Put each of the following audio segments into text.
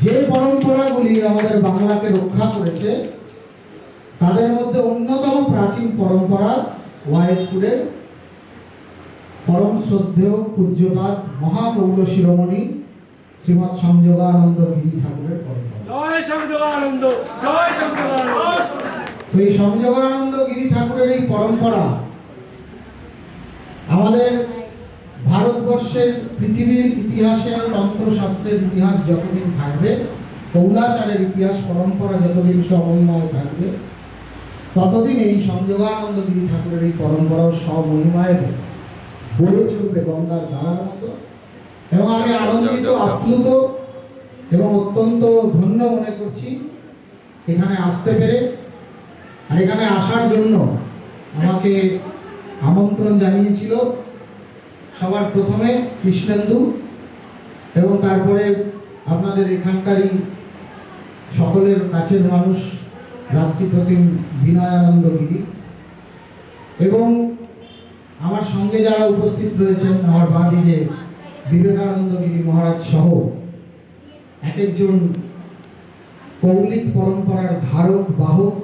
যে পরম্পরাগুলি আমাদের বাংলাকে রক্ষা করেছে তাদের মধ্যে অন্যতম প্রাচীন পরম্পরা ওয়াইপুরের পরম শ্রদ্ধেয় পূজ্যপাদ মহাগৌর শিরোমণি শ্রীমৎ সংযোগানন্দ গিরি ঠাকুরের পরম্পরা। জয় সংযোগানন্দ, জয় সংযোগানন্দ। তো এই সংযোগানন্দ গিরি ঠাকুরের এই পরম্পরা আমাদের ভারতবর্ষের পৃথিবীর ইতিহাসে তন্ত্রশাস্ত্রের ইতিহাস যতদিন থাকবে, কৌলাচারের ইতিহাস পরম্পরা যতদিন সমহিমায় থাকবে, ততদিন এই সংযোগানন্দ গিরি ঠাকুরের এই পরম্পরাও সমহিমায় বয়ে চলবে গঙ্গার ধারার মতো। এবং আমি আনন্দিত, আপ্লুত এবং অত্যন্ত ধন্য মনে করছি এখানে আসতে পেরে। আর এখানে আসার জন্য আমাকে আমন্ত্রণ জানিয়েছিল সবার প্রথমে কৃষ্ণেন্দু এবং তারপরে আপনাদের এখানকারই সকলের কাছের মানুষ রাত্রিপ্রতিম বিনয়ানন্দ গিরি, এবং আমার সঙ্গে যারা উপস্থিত রয়েছেন আমার বাঁদিকে বিবেকানন্দ গিরি মহারাজ সহ এক একজন কৌলিক পরম্পরার ধারক বাহক,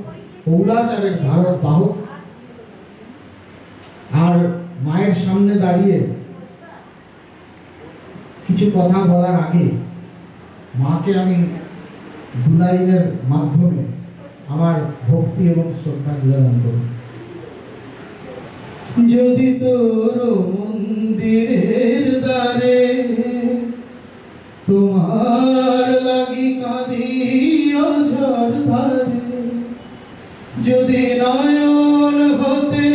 কৌলাচারের ধারক বাহক। আর মায়ের সামনে দাঁড়িয়ে কিছু কথা বলার আগে মাকে আমি দু লাইনের মাধ্যমে আমার ভক্তি এবং শ্রদ্ধা নিবেদন করি। যদি তোর মন্দিরের দ্বারে তোমার লাগি কাঁদি অঝর ধারে, যদি নয়ন হতে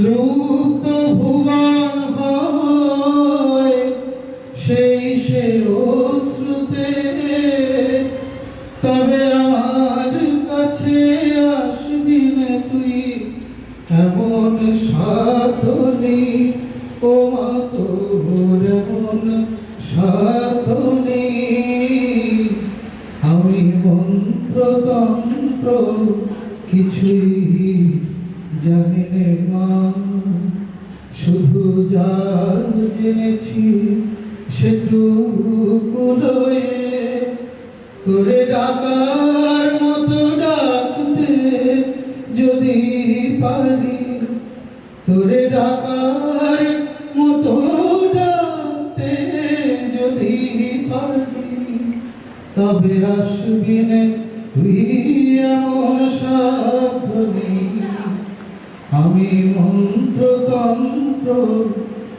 লুপ্ত ভুবন হয়, সেই সে অশ্রুতে তবে আমার কাছে আসবি না তুই এমন সাধনী, ও মা তোর এমন সাধনী। আমি মন্ত্রতন্ত্র কিছুই জানি নে মা, শুধু যা জেনেছি সেটুকু লয়ে তোরে ডাকার মতো ডাকতে যদি পারি, তোরে ডাকার মতো ডাকতে যদি পারি, তবে আসবি না তুই এমন সাধনী। আমি মন্ত্রতন্ত্র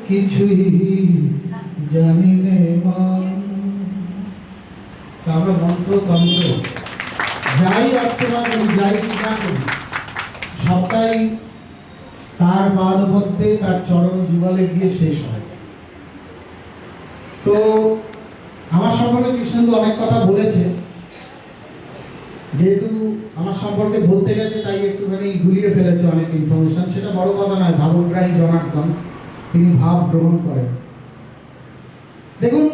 কিছুই জানি নে মা। আমরা মন্ত্রতন্ত্র যাই অর্চনা করি, যাই পূজা করি, সবটাই তার পাদ মধ্যে তার চরণ যুগলে গিয়ে শেষ হয়। তো আমার সম্পর্কে কৃষ্ণেন্দু অনেক কথা বলেছে, যেহেতু আমার সম্পর্কে বলতে গেছে তাই একটুখানি গুলিয়ে ফেলেছে অনেক ইনফরমেশন। সেটা বড় কথা নয়, ভাবগ্রাহী জনার্দন, তিনি ভাব গ্রহণ করেন। দেখুন,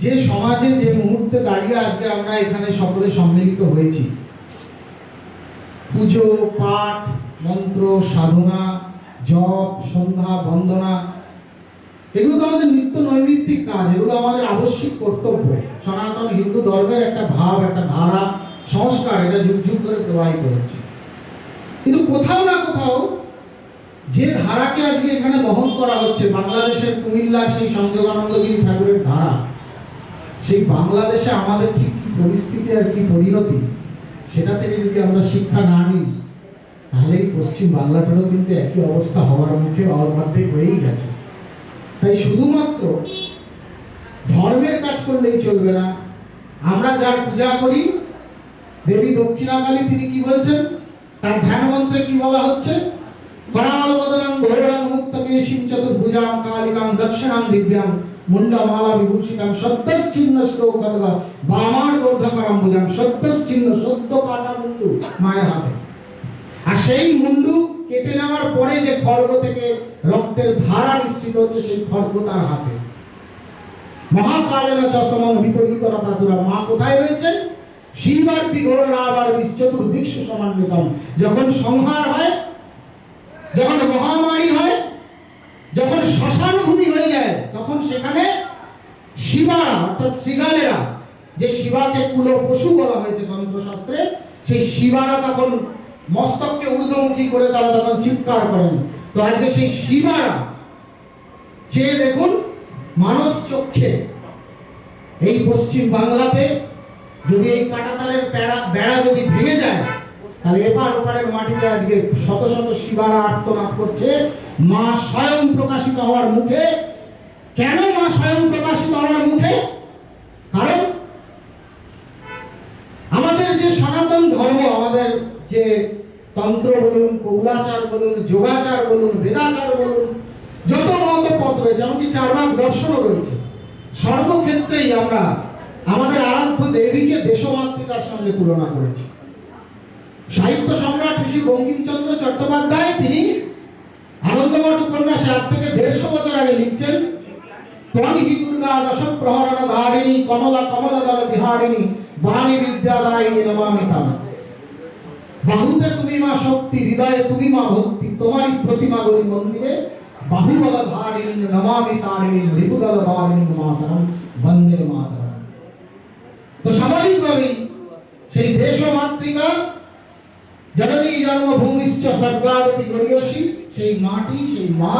যে সমাজে যে মুহূর্তে দাঁড়িয়ে আজকে আমরা এখানে সকলে সম্মিলিত হয়েছি, পুজো পাঠ মন্ত্র সাধনা জপ সন্ধ্যা বন্দনা, এগুলো তো আমাদের নিত্য নৈমিত্তিক কাজ, এগুলো আমাদের আবশ্যিক কর্তব্য। সনাতন হিন্দু ধর্মের একটা ভাব, একটা ধারা, সংস্কার, এটা যুগ যুগ ধরে প্রবাহিত হচ্ছে। কিন্তু কোথাও না কোথাও যে ধারাকে আজকে এখানে বহন করা হচ্ছে, বাংলাদেশের কুমিল্লার সেই সংযোগানন্দ গিরি ঠাকুরের ধারা, সেই বাংলাদেশে আমাদের ঠিক কি পরিস্থিতি আর কি পরিণতি, সেটা থেকে যদি আমরা শিক্ষা না নিই, তাহলে এই পশ্চিম বাংলাটারও কিন্তু একই অবস্থা হওয়ার মুখে অর্ধেক হয়েই গেছে। তাই শুধুমাত্র ধর্মের কাজ করলেই চলবে না। আমরা যার পূজা করি, দেবী দক্ষিণাকালী, তিনি কি বলছেন, তার ধ্যান মন্ত্রে কি বলা হচ্ছে, করালবদনাং ঘোরাং মুক্তকেশিং চতুর্ভুজাং কালিকাং দক্ষিণাং দিব্যাং মুন্ডমালা বিভূষিতাং সত্যশ্চিহ্ন শ্লোকর্গ বামার দর্ধকরাম্বুজাং সত্যশ্চিহ্ন, সত্য কাটা মুন্ডু মায়ের হাতে। আর সেই মুন্ডু কেটে নেওয়ার পরে যে খড়গ থেকে রক্তের ধারা নিঃসৃত হচ্ছে, সেই খড়গ তার হাতে। মহাকালেন চসমং বিপরীতরা তাতুরা, মা কোথায় রয়েছেন, শিবার বিঘোর রাবার বিশ্বচতুর্দিক্ষু সমান্বিতম। যখন সংহার হয়, যখন মহামারী হয়, যখন শ্মশান ভূমি হয়ে যায়, তখন সেখানে শিবারা অর্থাৎ শ্রীগালেরা যে শিবাকে কুল পশু বলা হয়েছে তন্ত্রশাস্ত্রে, সেই শিবারা তখন মস্তককে ঊর্ধ্বমুখী করে তারা তখন চিৎকার করেন। তো আজকে সেই শিবারা যে দেখুন মানস চক্ষে এই পশ্চিম বাংলাতে যদি এই কাঁটাতারের বেড়া যদি ভেঙে যায়, তাহলে এপার ওপারের মাটিতে আজকে শত শত শিবারা আর্তনাদ করছে মা স্বয়ং প্রকাশিত হওয়ার মুখে। কেন মা স্বয়ং প্রকাশিত হওয়ার মুখে? কারণ আমাদের যে সনাতন ধর্ম, আমাদের যে তন্ত্র বলুন, কৌলাচার বলুন, যোগাচার বলুন, বেদাচার বলুন, যত মত পথ রয়েছে, এমনকি চারবাক দর্শনও রয়েছে, সর্বক্ষেত্রেই আমরা আমাদের আরাধ্য দেবীকে দেশমাতৃকার সঙ্গে তুলনা করেছি। সাহিত্য সম্রাট ঋষি বঙ্কিমচন্দ্র চট্টোপাধ্যায় তিনি আনন্দমঠ উপন্যাসে আজ থেকে 150 বছর আগে লিখছেন, ত্বং হি দুর্গা দশ প্রহরণ ধারিণী কমলা কমলদল বিহারিণী বাণী বিদ্যাদায়িনী নমামি তাম। বাহুতে তুমি মা শক্তি, হৃদয়ে তুমি মা ভক্তি, তোমারই প্রতিমা গড়ি মন্দিরে বাহুবল ধারিণী নমামি তারিণী রিপুদল বারিণী মাতরম বন্দে মাতরম। তো স্বাভাবিকভাবেই সেই দেশমাতৃকা জননী জন্মভূমিশ্চ স্বর্গাদপি গরীয়সী, সেই মাটি, সেই মা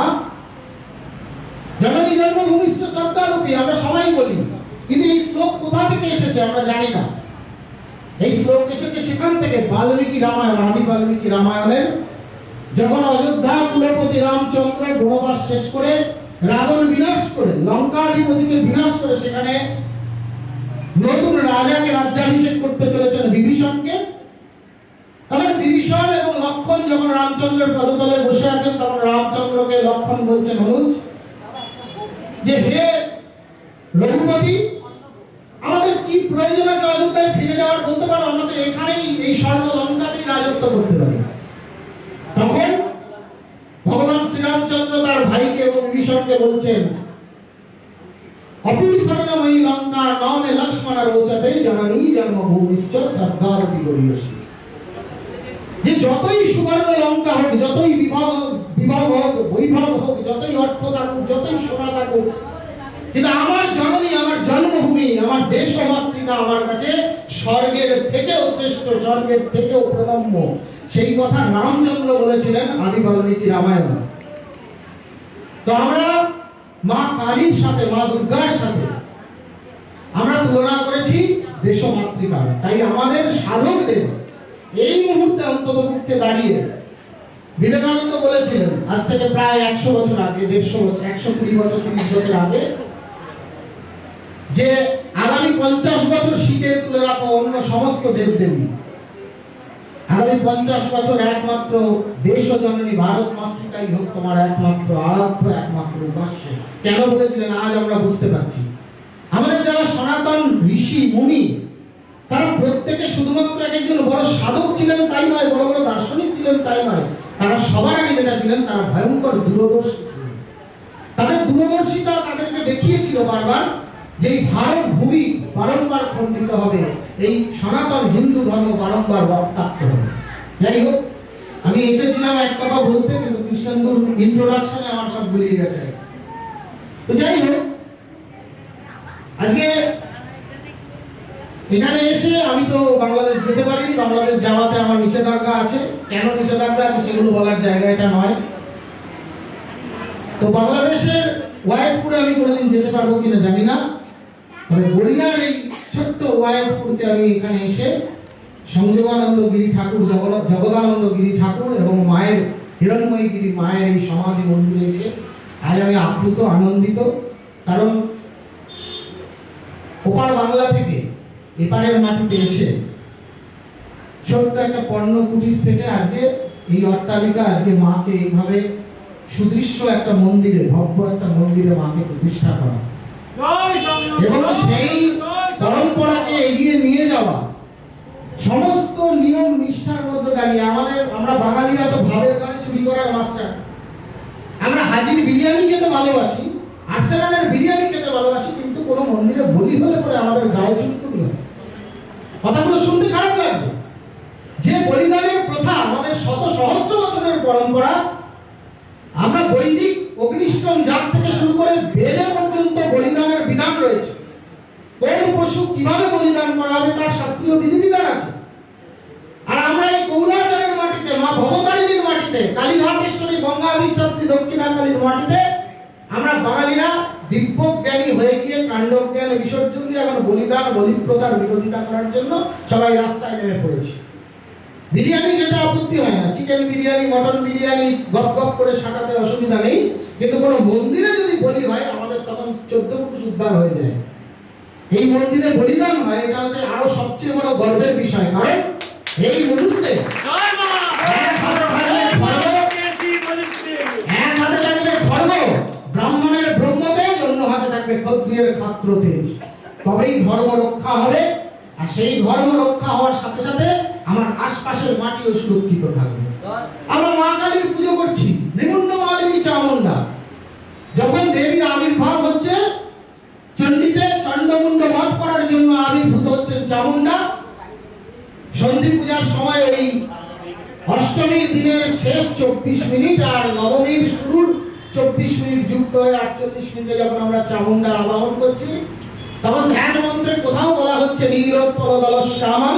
জননী জন্মভূমিশ্চ স্বর্গাদপি আমরা সবাই বলি, কিন্তু এই শ্লোক কোথা থেকে এসেছে আমরা জানি না। এই শ্লোক এসেছে সেখান থেকে বাল্মীকি রামায়ণ, আদি বাল্মীকি রামায়ণের যখন অযোধ্যা কুলপতি রামচন্দ্র বনবাস শেষ করে রাবণ বিনাশ করে লঙ্কাধিপতিকে বিনাশ করে সেখানে নতুন রাজাকে রাজ্যাভিষেক করতে চলেছেন বিভীষণকে। তখন বিভীষণ এবং লক্ষণ যখন রামচন্দ্রের পদতলে বসে আছেন, তখন রামচন্দ্রকে লক্ষণ বলছেন অনুজ যে হে রঘুপতি, আমাদের কি প্রয়োজন আছে অযোধ্যায় ফিরে যাওয়ার? বলতে পারো আমাদের এখানেই এই স্বর্ণ লঙ্কাতেই রাজত্ব করতে পারি। তখন ভগবান শ্রীরামচন্দ্র তার ভাইকে এবং বিভীষণকে বলছেন, অপি স্বর্ণময়ী লঙ্কা নামে লক্ষ্মণ রোচতে জননী জন্মভূমিশ্চ স্বর্গাদপি গরীয়সী। যে যতই সুবর্ণ লঙ্কা হোক, যতই বিভব হোক, বৈভব হোক, যতই অর্থ থাকুক, যতই সোনা থাকুক, কিন্তু আমার জননী, আমার জন্মভূমি, আমার দেশমাতৃকা আমার কাছে স্বর্গের থেকেও শ্রেষ্ঠ, স্বর্গের থেকেও প্রণম্য। সেই কথা রামচন্দ্র বলেছিলেন আদি বাল্মীকি রামায়ণ। তো আমরা মা কালীর সাথে, মা দুর্গার সাথে আমরা তুলনা করেছি দেশমাতৃকার। তাই আমাদের সাধকদের এই মুহূর্তে অন্ততপক্ষে দাঁড়িয়ে বিবেকানন্দ বলেছিলেন আজ থেকে প্রায় 100 বছর আগে, 120 বছর, 30 বছর আগে, যে আগামী 50 বছর শিখে তুলে রাখো অন্য সমস্ত দেবদেবী। আগামী 50 বছর একমাত্র দেশ জননী ভারত মাতৃকাই হোক তোমার একমাত্র আরাধ্য, একমাত্র উপাস্য। কেন বলেছিলেন আজ আমরা বুঝতে পারছি। আমাদের যারা সনাতন ঋষি মুনি, তারা প্রত্যেকে শুধুমাত্র একজন বড় সাধক ছিলেন তাই নয়, বড় বড় দার্শনিক ছিলেন তাই নয়, তারা সবার আগে যেটা ছিলেন, তারা ভয়ঙ্কর দূরদর্শী ছিলেন। তাদের দূরদর্শিতা তাদেরকে দেখিয়েছিল বারবার যে এই ভারত ভূমি বারংবার খণ্ডিত হবে, এই সনাতন হিন্দু ধর্ম বারংবার রক্তাক্ত হবে। যাই হোক, আমি এসেছিলাম এক কথা বলতে, কিন্তু কৃষ্ণেন্দুর ইন্ট্রোডাকশনে আমার সব গুলিয়ে গেছে। তো যাই হোক, আজকে এখানে এসে আমি তো বাংলাদেশ যেতে পারি, বাংলাদেশ যাওয়াতে আমার নিষেধাজ্ঞা আছে। কেন নিষেধাজ্ঞা আছে সেগুলো বলার জায়গা এটা নয়। তো বাংলাদেশের ওয়াইদপুরে আমি কোনোদিন যেতে পারবো কিনা জানি না, তবে গড়িয়ার এই ছোট্ট ওয়াইদপুরকে আমি এখানে এসে সংযোগানন্দ গিরি ঠাকুর, জগদানন্দ গিরি ঠাকুর এবং মায়ের হিরণ্ময়ী গিরি মায়ের এই সমাধি মন্দিরে এসে আজ আমি আপ্লুত, আনন্দিত। কারণ ওপার বাংলা থেকে এপারের মাটিতে এসে ছোট্ট একটা পণ্য কুটির থেকে আজকে এই অট্টালিকা, আজকে মাকে এইভাবে সুদৃশ্য একটা মন্দিরে, ভব্য একটা মন্দিরে মাকে প্রতিষ্ঠা করা এবং সেই পরম্পরাকে এগিয়ে নিয়ে যাওয়া, সমস্ত নিয়ম নিষ্ঠার মধ্যে দাঁড়িয়ে আমরা বাঙালিরা তো ভাবের ঘরে চুরি করার মাস্টার। আমরা হাজির বিরিয়ানি খেতে ভালোবাসি, আর্সেনালের বিরিয়ানি খেতে ভালোবাসি, কিন্তু কোনো মন্দিরে বলি হলে পরে আমাদের গায়ে চুলকুনি হয়। কথাগুলো শুনতে খারাপ লাগবে। যে বলিদানের প্রথা আমাদের শত সহস্র বছরের পরম্পরা, আমরা বৈদিক অগ্নিষ্টম জাত থেকে শুরু করে বেদে পর্যন্ত বলিদানের বিধান রয়েছে। কোন পশু কিভাবে বলিদান করা হবে তার শাস্ত্রীয় বিধিবিধান আছে। আর আমরা এই কৌলাচারের মাটিতে, মা ভবতারিণীর মাটিতে, কালীঘাটেশ্বরী গঙ্গাধিষ্ঠাত্রী দক্ষিণাকালীর মাটিতে আমরা বাঙালিরা দিব্যজ্ঞানী হয়ে গিয়ে কাণ্ডজ্ঞানে বিসর্জন দিয়ে এখন বলিদান বলিপ্রথার বিরোধিতা করার জন্য সবাই রাস্তায় নেমে পড়েছে। বিরিয়ানি খেতে আপত্তি হয় না, চিকেন বিরিয়ানি, মটন বিরিয়ানি গপ গপ করে সাঁটাতে অসুবিধা নেই, কিন্তু কোনো মন্দিরে যদি বলি হয় আমাদের তখন 14 পুরুষ উদ্ধার হয়ে যায়। এই মন্দিরে বলিদান হয়, এটা হচ্ছে আরো সবচেয়ে বড় গর্বের বিষয়। কারণ এই মুহূর্তে জয় মা এক হাতে থাকবে খড়গ, এক হাতে থাকবে খড়গ, ব্রাহ্মণের ব্রহ্মতেজ, অন্য হাতে থাকবে ক্ষত্রিয়ের ক্ষাত্রতেজ। তবেই ধর্ম রক্ষা হবে। আর সেই ধর্ম রক্ষা হওয়ার সাথে সাথে আমার আশপাশের মাটিও সুরক্ষিত থাকবে। আমরা মা কালীর পুজো করছি, নিমুন্ড মালিনী চামুন্ডা। যখন দেবীর আবির্ভাব হচ্ছে চণ্ডীতে, চণ্ডমুণ্ড বধ করার জন্য আবির্ভূত হচ্ছেন চামুন্ডা। সন্ধি পূজার সময় এই অষ্টমীর দিনের শেষ 24 মিনিট আর নবমীর শুরুর 24 মিনিট যুক্ত হয়ে 48 মিনিটে যখন আমরা চামুন্ডার আবাহন করছি, তখন ধ্যান মন্ত্রে কোথাও বলা হচ্ছে নীলোৎপল দলশ্যামং,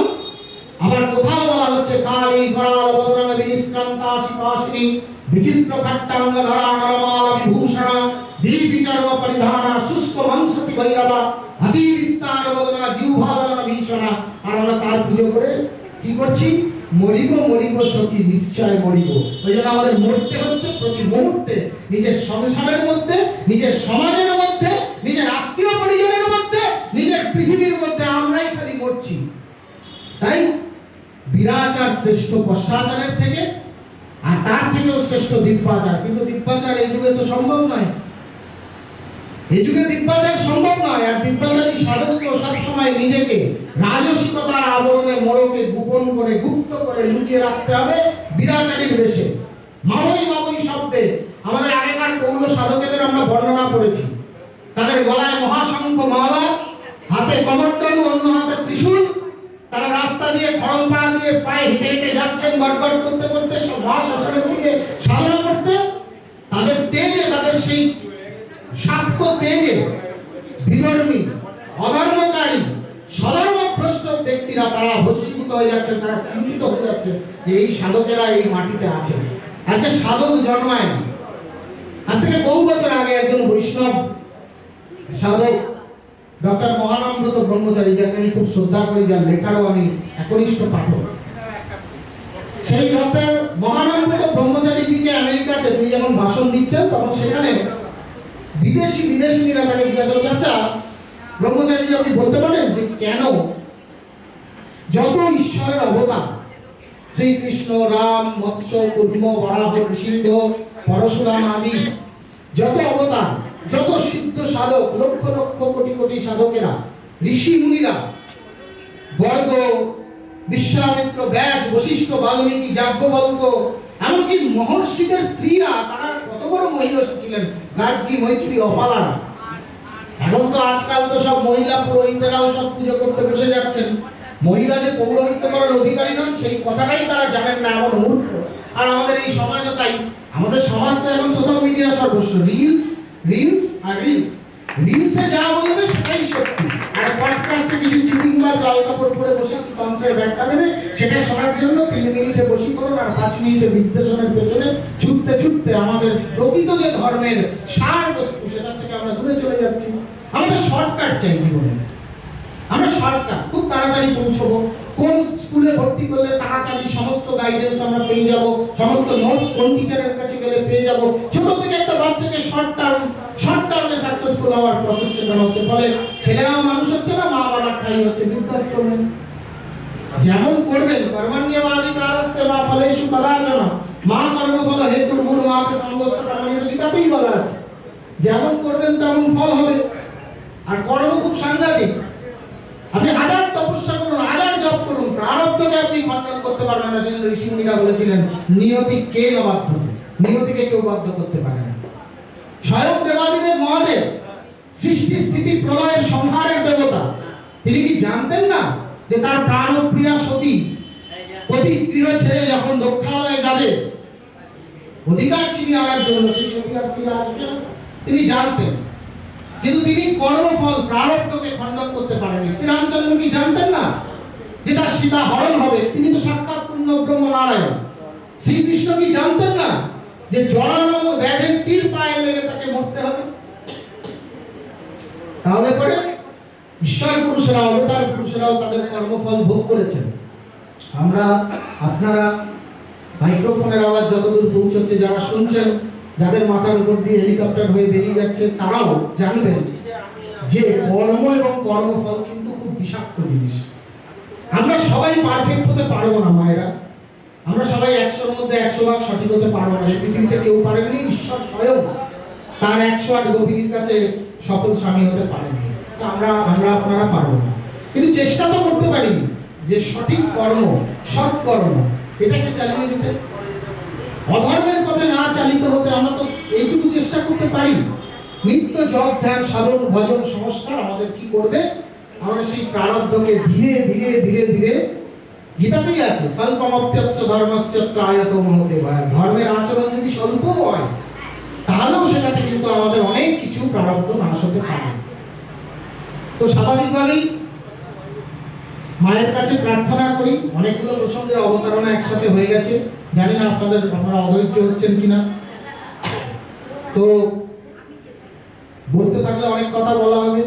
আবার কোথাও বলা হচ্ছে কালী করাল বদনামে বিনিষ্ক্রান্তা শিবাসিনী বিচিত্র খট্টাঙ্গ ধরা নরমাল বিভূষণা দীর্ঘিচর্ম পরিধানা শুষ্ক মাংসতি ভৈরবা অতি বিস্তার বদনা জিহ্বালন ভীষণা। আর আমরা তার পুজো করে কি করছি? মরিব মরিব সখী নিশ্চয় মরিব। ওই জন্য আমাদের মরতে হচ্ছে প্রতি মুহূর্তে, নিজের সংসারের মধ্যে, নিজের সমাজের মধ্যে, নিজের আত্মীয় পরিজনের মধ্যে, নিজের পৃথিবীর মধ্যে আমরাই খালি মরছি। তাই বিরাচার শ্রেষ্ঠ পশ্চাচারের থেকে, আর তার থেকেও শ্রেষ্ঠ দিব্যাচার। কিন্তু দিব্যাচার এই যুগে তো সম্ভব নয়, এই যুগে দিব্যাচার সম্ভব নয়। আর দিব্যাচারী সাধককে সবসময় নিজেকে রাজসিকতার আবরণে মোড়কে গোপন করে, গুপ্ত করে লুকিয়ে রাখতে হবে বিরাচারীর বেশে। মাবই মাবই শব্দে আমাদের আগেকার কৌল সাধকেদের আমরা বর্ণনা করেছি। তাদের গলায় মহাশঙ্খ মালা, হাতে কমণ্ডলু, অন্য হাতে ত্রিশূল। তারা রাস্তা দিয়ে খড়মপা দিয়ে পায়ে হেঁটে হেঁটে যাচ্ছেন গড়গড় করতে করতে মহাশ্মশানের দিকে সাধনা করতে। তাদের তেজে, তাদের সেই শাক্ত তেজে বিধর্মী, অধর্মকারী, সধর্মভ্রষ্ট ব্যক্তিরা তারা ভস্মীভূত হয়ে যাচ্ছেন, তারা চিন্তিত হয়ে যাচ্ছেন যে এই সাধকেরা এই মাটিতে আছেন। আজকে সাধক জন্মায় না। আজ থেকে বহু বছর আগে একজন বৈষ্ণব সাধক ডক্টর মহানামব্রত ব্রহ্মচারী, যাকে আমি খুব শ্রদ্ধা করি, যার লেখারও আমি একনিষ্ঠ পাঠক, সেই ডক্টর মহানামব্রত ব্রহ্মচারীজিকে আমেরিকাতে তিনি যখন ভাষণ দিচ্ছেন, তখন সেখানে বিদেশিনীরা তাকে জিজ্ঞাসা করছে, আচ্ছা ব্রহ্মচারীজি আপনি বলতে পারেন যে কেন যত ঈশ্বরের অবতার, শ্রীকৃষ্ণ, রাম, মৎস্য, কুর্ম, বরাহ, নৃসিংহ, পরশুরাম আদি যত অবতার, যত সিদ্ধ সাধক, লক্ষ লক্ষ কোটি কোটি সাধকেরা, ঋষি মুনিরা, বর্গ, বিশ্বামিত্র, ব্যাস, বশিষ্ঠ, বাল্মীকি, যাজ্ঞবল্ক্য, এমনকি মহর্ষিদের স্ত্রীরা, তারা কত বড় মহিষী ছিলেন, গার্গী, মৈত্রী, অপালারা। এখন তো আজকাল তো সব মহিলা পুরোহিতেরাও সব পুজো করতে বসে যাচ্ছেন। মহিলা যে পৌরোহিত্য করার অধিকারী নন সেই কথাটাই তারা জানেন না, এমন মূর্খ। আর আমাদের এই সমাজও তাই। আমাদের সমাজ তো এখন সোশ্যাল মিডিয়া সর্বস্ব, রিলস রিলস আর রিলস। রিলসে যা বলবে সেটাই সত্যি, আর পডকাস্টে কিছু চিটিংবাজ লাল কাপড় পরে বসে কি তন্ত্রের ব্যাখ্যা দেবে, সেটা শোনার জন্য 3 মিনিটে বশীকরণ আর 5 মিনিটে বিদ্বেষণের পেছনে ছুটতে ছুটতে আমাদের প্রকৃত যে ধর্মের সার বস্তু সেটা থেকে আমরা দূরে চলে যাচ্ছি। আমাদের শর্টকাট চাই জীবনে, আমরা শর্টকাট খুব তাড়াতাড়ি পৌঁছবো। কোন স্কুলে ভর্তি করলে তাড়াতাড়ি সমস্ত গাইডেন্স আমরা পেয়ে যাব, সমস্ত নোটস কোন টিচারের কাছে গেলে পেয়ে যাব। ছোট থেকে একটা বাচ্চাকে শর্ট টার্মে সাকসেসফুল হওয়ার প্রসেস শেখানো হচ্ছে, ফলে ছেলেরাও মানুষ হচ্ছে না, মা বাবার ঠাই হচ্ছে বৃদ্ধাশ্রমে। যেমন করবেন কর্মণ্যেবাধিকারস্তে মা ফলেষু কদাচন মা কর্মফল হেতুর্ভুর মাকে সমস্ত কর্মণি, গীতাতেই বলা আছে যেমন করবেন তেমন ফল হবে। আর কর্ম খুব সাংঘাতিক। আপনি হাজার তপস্যা করুন, হাজার জপ করুন, প্রারব্ধকে আপনি খণ্ডন করতে পারবেন না। সেজন্য ঋষিমুনিরা বলেছিলেন নিয়তি কে বাধ্য, নিয়তিকে কেউ বাধ্য করতে পারে না। স্বয়ং দেবাদিদেব মহাদেব সৃষ্টি স্থিতি প্রলয়ের সংহারের দেবতা, তিনি কি জানতেন না যে তার প্রাণপ্রিয়া সতী পতি গৃহ ছেড়ে যখন দক্ষালয়ে যাবে অধিকার ছিনিয়ে আনার জন্য, সেই সতী আর ফিরে আসবে না? তিনি জানতেন। কিন্তু তিনি কর্মফল প্রারব্ধকে খণ্ডন করতে পারেননি। শ্রীরামচন্দ্র কি জানতেন না যে তার সীতা হরণ হবে? তিনি তো সাক্ষাৎ পূর্ণ ব্রহ্ম নারায়ণ। শ্রীকৃষ্ণ কি জানতেন না যে জড়ানো ব্যাধের তীর পায়ে লেগে তাকে মরতে হবে? তাহলে পরে ঈশ্বর পুরুষেরা, অবতার পুরুষেরাও তাদের কর্মফল ভোগ করেছেন। আমরা, আপনারা মাইক্রোফোনের আওয়াজ যতদূর পৌঁছচ্ছে, যারা শুনছেন, যাদের মাথার উপর দিয়ে হেলিকপ্টার হয়ে বেরিয়ে যাচ্ছে, তারাও জানবেন যে কর্ম এবং কর্মফল কিন্তু খুব বিষাক্ত জিনিস। আমরা সবাই পারফেক্ট হতে পারবো না মায়েরা, আমরা সবাই 100-র মধ্যে 100 ভাগ সঠিক হতে পারবো না। এই পৃথিবীতে কেউ পারেননি, ঈশ্বর স্বয়ং তার 108 গভীর কাছে সফল স্বামী হতে পারেননি। তো আপনারা পারবো না, কিন্তু চেষ্টা তো করতে পারি যে সঠিক কর্ম, সৎ কর্ম এটাকে চালিয়ে যেতে, অধর্মের পথে না চালিত হতে আমরা তো এইটুকু চেষ্টা করতে পারি। নিত্য জপ ধ্যান সাধন ভজন সংস্কার আমাদের কি করবে? আমাদের সেই প্রারব্ধকে ধীরে ধীরে ধীরে ধীরে, গীতাতেই আছে, স্বল্পমপ্যস্য ধর্মস্য ত্রায়তো মহতে ভয়। ধর্মের আচরণ যদি স্বল্প হয় তাহলেও সেটাতে কিন্তু আমাদের অনেক কিছু প্রারব্ধ নাশ হতে পারে। তো স্বাভাবিকভাবেই মায়ের কাছে প্রার্থনা করি। অনেকগুলো প্রসঙ্গের অবতারণা একসাথে হয়ে গেছে, জানি না আপনারা অধৈর্য হচ্ছেন কিনা। তো বলতে থাকলে অনেক কথা বলা হবে,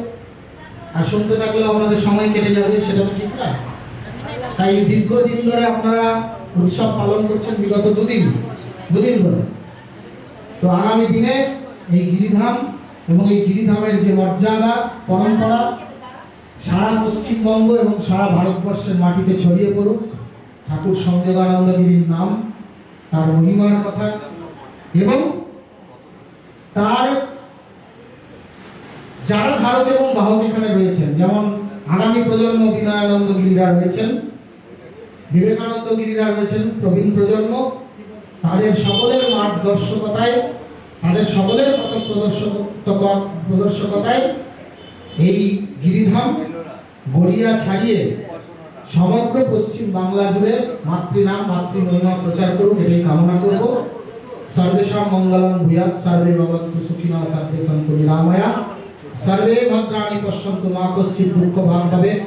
আর শুনতে থাকলেও আপনাদের সময় কেটে যাবে, সেটা তো ঠিক না। তাই দীর্ঘদিন ধরে আপনারা উৎসব পালন করছেন, বিগত দুদিন ধরে। তো আগামী দিনে এই গিরিধাম এবং এই গিরিধামের যে মর্যাদা, পরম্পরা সারা পশ্চিমবঙ্গ এবং সারা ভারতবর্ষের মাটিতে ছড়িয়ে পড়ুক। ঠাকুর সংযোগানন্দ গিরির নাম, তার মহিমার কথা এবং তার যারা ধারক এবং বাহক এখানে রয়েছেন, যেমন আগামী প্রজন্ম বিনয়ানন্দ গিরিরা রয়েছেন, বিবেকানন্দ গিরিরা রয়েছেন, প্রবীণ প্রজন্ম, তাদের সকলের মার্গদর্শকতায়, তাদের সকলের পথ প্রদর্শকতায় এই গিরিধাম গড়িয়া ছাড়িয়ে সমগ্র পশ্চিম বাংলা জুড়ে মাতৃনাম মাতৃমহিমা প্রচার করুক, এটাই কামনা করব। সর্বেষাং মঙ্গলং ভূয়াৎ, সর্বে ভবন্তু সুখিনঃ, সর্বে সন্তু নিরাময়া, সর্বে ভদ্রাণি পশ্যন্তু মা কশ্চিৎ দুঃখ ভাগ ভবেৎ।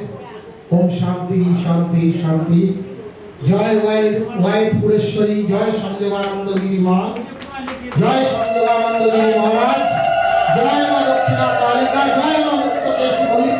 ওম শান্তি শান্তি শান্তি। জয় ওয়াইদপুরেশ্বরী, জয় সংযোগানন্দ গিরি মা, জয় সংযোগানন্দ গিরি মহারাজ, জয় মা দক্ষিণা কালিকা, জয় মা মুক্তকেশী বলি।